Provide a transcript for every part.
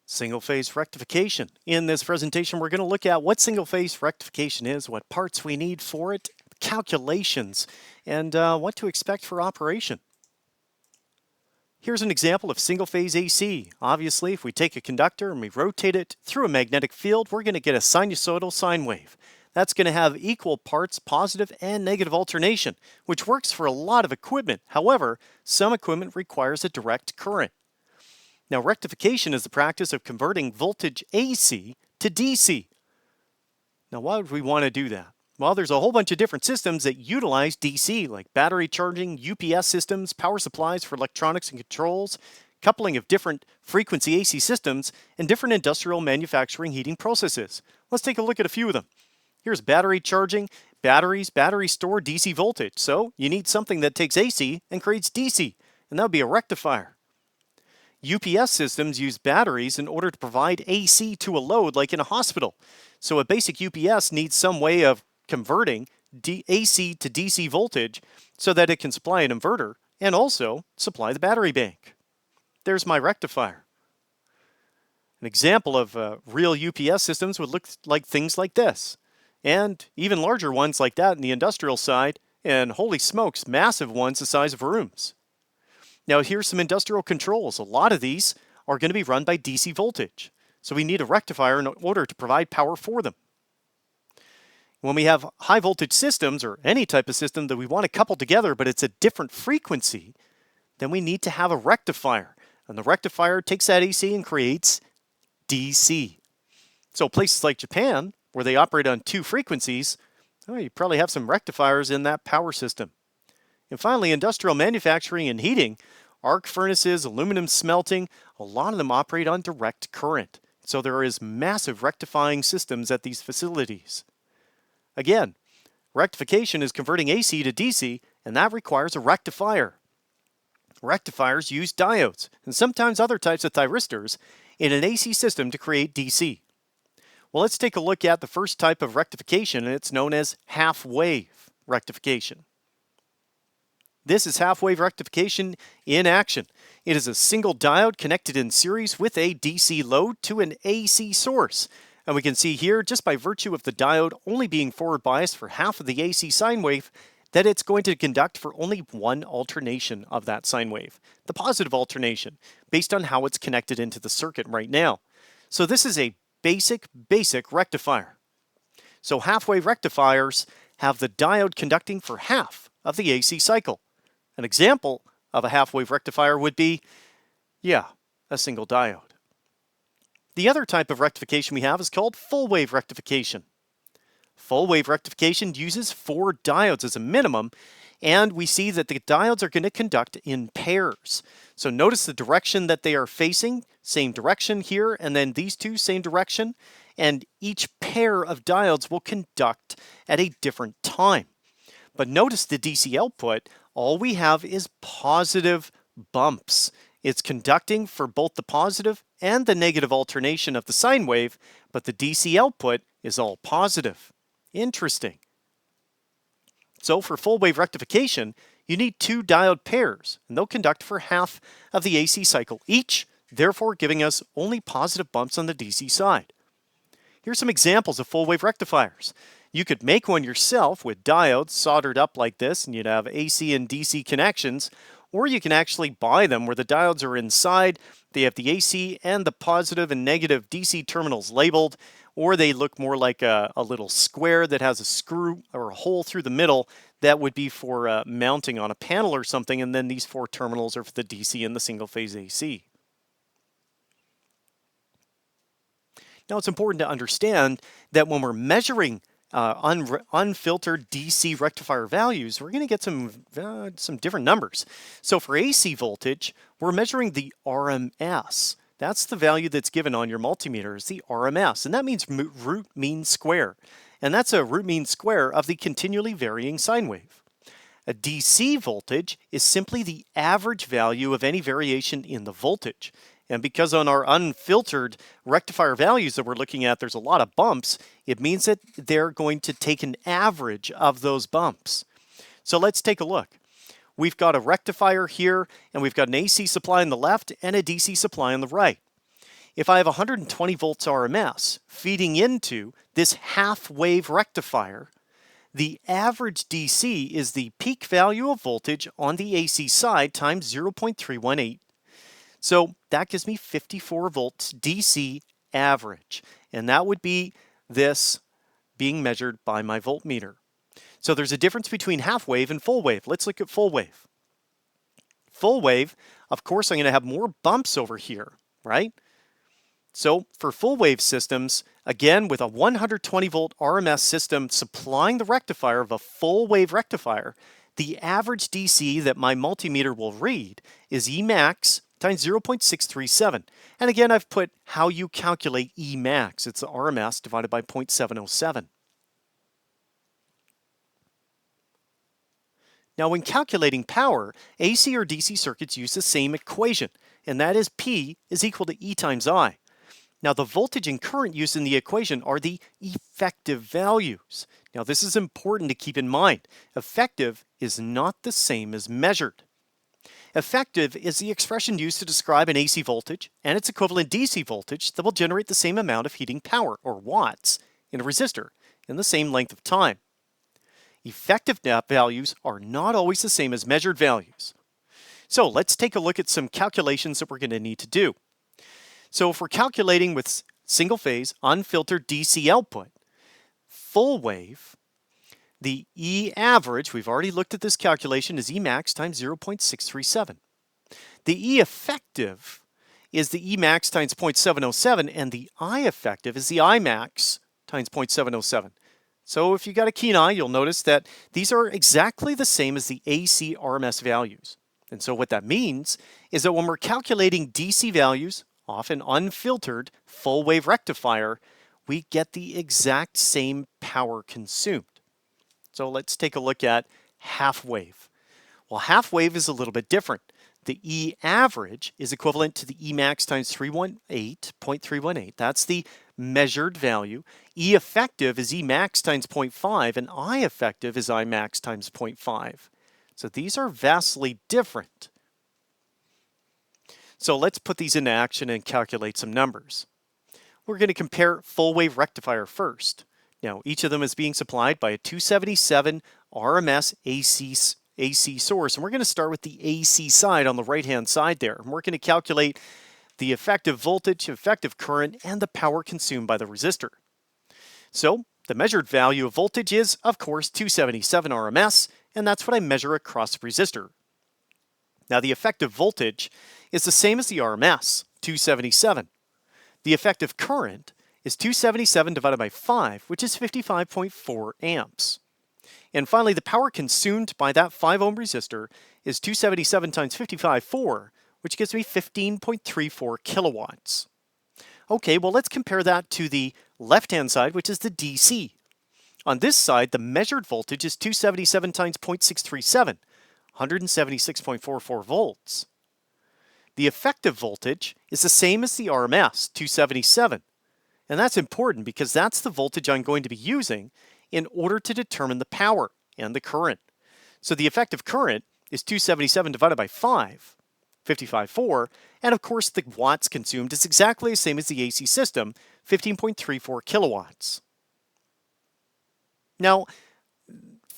Single-phase rectification. In this presentation, we're going to look at what single-phase rectification is, what parts we need for it, calculations, and what to expect for operation. Here's an example of single-phase AC. Obviously, if we take a conductor and we rotate it through a magnetic field, we're going to get a sinusoidal sine wave. That's going to have equal parts positive and negative alternation, which works for a lot of equipment. However, some equipment requires a direct current. Now, rectification is the practice of converting voltage AC to DC. Now, why would we want to do that? Well, there's a whole bunch of different systems that utilize DC, like battery charging, UPS systems, power supplies for electronics and controls, coupling of different frequency AC systems, and different industrial manufacturing heating processes. Let's take a look at a few of them. Here's battery charging. Batteries store DC voltage, so you need something that takes AC and creates DC, and that would be a rectifier. UPS systems use batteries in order to provide AC to a load like in a hospital. So a basic UPS needs some way of converting AC to DC voltage so that it can supply an inverter and also supply the battery bank. There's my rectifier. An example of real UPS systems would look like things like this, and even larger ones like that in the industrial side, and holy smokes, massive ones the size of rooms. Now here's some industrial controls. A lot of these are going to be run by DC voltage. So we need a rectifier in order to provide power for them. When we have high voltage systems or any type of system that we want to couple together but it's a different frequency, then we need to have a rectifier. And the rectifier takes that AC and creates DC. So places like Japan, where they operate on two frequencies, you probably have some rectifiers in that power system. And finally, industrial manufacturing and heating, arc furnaces, aluminum smelting, a lot of them operate on direct current. So there is massive rectifying systems at these facilities. Again, rectification is converting AC to DC, and that requires a rectifier. Rectifiers use diodes, and sometimes other types of thyristors, in an AC system to create DC. Well, let's take a look at the first type of rectification, and it's known as half-wave rectification. This is half-wave rectification in action. It is a single diode connected in series with a DC load to an AC source. And we can see here, just by virtue of the diode only being forward biased for half of the AC sine wave, that it's going to conduct for only one alternation of that sine wave, the positive alternation, based on how it's connected into the circuit right now. So this is a basic rectifier. So half-wave rectifiers have the diode conducting for half of the AC cycle. An example of a half-wave rectifier would be, a single diode. The other type of rectification we have is called full-wave rectification. Full-wave rectification uses 4 diodes as a minimum, and we see that the diodes are going to conduct in pairs. So notice the direction that they are facing, same direction here, and then these two, same direction, and each pair of diodes will conduct at a different time. But notice the DC output, all we have is positive bumps. It's conducting for both the positive and the negative alternation of the sine wave, but the DC output is all positive. Interesting. So for full wave rectification, you need 2 diode pairs, and they'll conduct for half of the AC cycle each, therefore giving us only positive bumps on the DC side. Here's some examples of full wave rectifiers. You could make one yourself with diodes soldered up like this, and you'd have AC and DC connections, or you can actually buy them where the diodes are inside, they have the AC and the positive and negative DC terminals labeled, or they look more like a little square that has a screw or a hole through the middle that would be for mounting on a panel or something, and then these 4 terminals are for the DC and the single-phase AC. Now it's important to understand that when we're measuring unfiltered DC rectifier values, we're going to get some different numbers. So for AC voltage, we're measuring the RMS. That's the value that's given on your multimeter, is the RMS, and that means root mean square. And that's a root mean square of the continually varying sine wave. A DC voltage is simply the average value of any variation in the voltage. And because on our unfiltered rectifier values that we're looking at, there's a lot of bumps, it means that they're going to take an average of those bumps. So let's take a look. We've got a rectifier here, and we've got an AC supply on the left and a DC supply on the right. If I have 120 volts RMS feeding into this half-wave rectifier, the average DC is the peak value of voltage on the AC side times 0.318. So that gives me 54 volts DC average, and that would be this being measured by my voltmeter. So there's a difference between half wave and full wave. Let's look at full wave. Full wave, of course, I'm going to have more bumps over here, right? So for full wave systems, again, with a 120 volt RMS system supplying the rectifier of a full wave rectifier, the average DC that my multimeter will read is Emax times 0.637. And again, I've put how you calculate Emax. It's the RMS divided by 0.707. Now, when calculating power, AC or DC circuits use the same equation, and that is P is equal to E times I. Now, the voltage and current used in the equation are the effective values. Now, this is important to keep in mind. Effective is not the same as measured. Effective is the expression used to describe an AC voltage and its equivalent DC voltage that will generate the same amount of heating power, or watts, in a resistor in the same length of time. Effective values are not always the same as measured values. So let's take a look at some calculations that we're going to need to do. So if we're calculating with single phase unfiltered DC output, full wave, the E average, we've already looked at this calculation, is Emax times 0.637. The E effective is the Emax times 0.707, and the I effective is the Imax times 0.707. So if you got a keen eye, you'll notice that these are exactly the same as the AC RMS values. And so what that means is that when we're calculating DC values, often unfiltered full wave rectifier, we get the exact same power consumed. So let's take a look at half wave. Well, half wave is a little bit different. The E average is equivalent to the Emax times 318.318. That's the measured value. E effective is Emax times 0.5, and I effective is Imax times 0.5. So these are vastly different. So let's put these into action and calculate some numbers. We're going to compare full wave rectifier first. Now, each of them is being supplied by a 277 RMS AC source, and we're going to start with the AC side on the right-hand side there. And we're going to calculate the effective voltage, effective current, and the power consumed by the resistor. So the measured value of voltage is, of course, 277 RMS, and that's what I measure across the resistor. Now, the effective voltage is the same as the RMS, 277. The effective current is 277 divided by 5, which is 55.4 amps. And finally, the power consumed by that 5 ohm resistor is 277 times 55.4, which gives me 15.34 kilowatts. Okay, well, let's compare that to the left-hand side, which is the DC. On this side, the measured voltage is 277 times 0.637, 176.44 volts. The effective voltage is the same as the RMS, 277. And that's important because that's the voltage I'm going to be using in order to determine the power and the current. So the effective current is 277 divided by 5, 55.4, and of course the watts consumed is exactly the same as the AC system, 15.34 kilowatts. Now,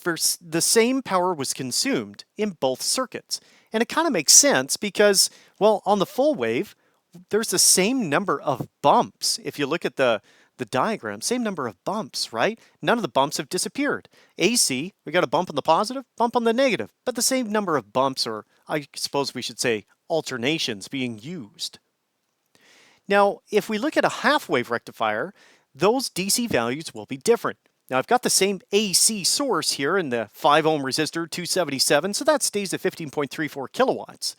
the same power was consumed in both circuits. And it kind of makes sense because, well, on the full wave, there's the same number of bumps. If you look at the diagram, same number of bumps, right? None of the bumps have disappeared. AC, we got a bump on the positive, bump on the negative, but the same number of bumps, or I suppose we should say alternations, being used. Now, if we look at a half-wave rectifier, those DC values will be different. Now, I've got the same AC source here in the 5 ohm resistor, 277, so that stays at 15.34 kilowatts.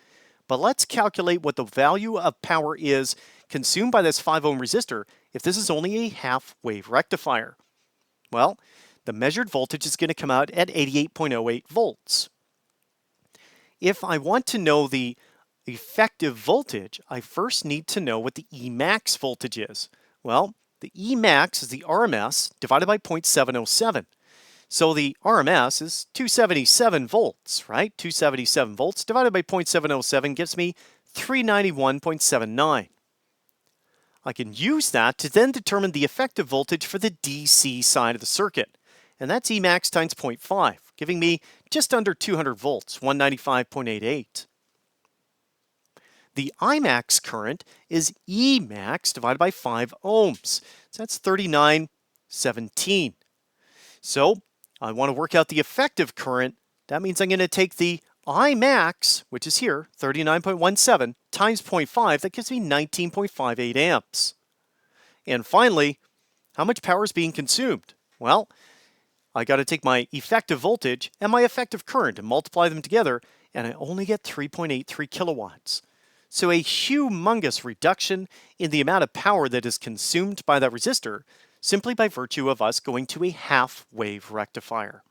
But let's calculate what the value of power is consumed by this 5 ohm resistor if this is only a half-wave rectifier. Well, the measured voltage is going to come out at 88.08 volts. If I want to know the effective voltage, I first need to know what the Emax voltage is. Well, the Emax is the RMS divided by 0.707. So the RMS is 277 volts, right? 277 volts divided by 0.707 gives me 391.79. I can use that to then determine the effective voltage for the DC side of the circuit. And that's Emax times 0.5, giving me just under 200 volts, 195.88. The Imax current is Emax divided by 5 ohms. So that's 3917. So I want to work out the effective current. That means I'm going to take the Imax, which is here, 39.17, times 0.5. That gives me 19.58 amps. And finally, how much power is being consumed? Well, I got to take my effective voltage and my effective current and multiply them together, and I only get 3.83 kilowatts. So a humongous reduction in the amount of power that is consumed by that resistor simply by virtue of us going to a half-wave rectifier.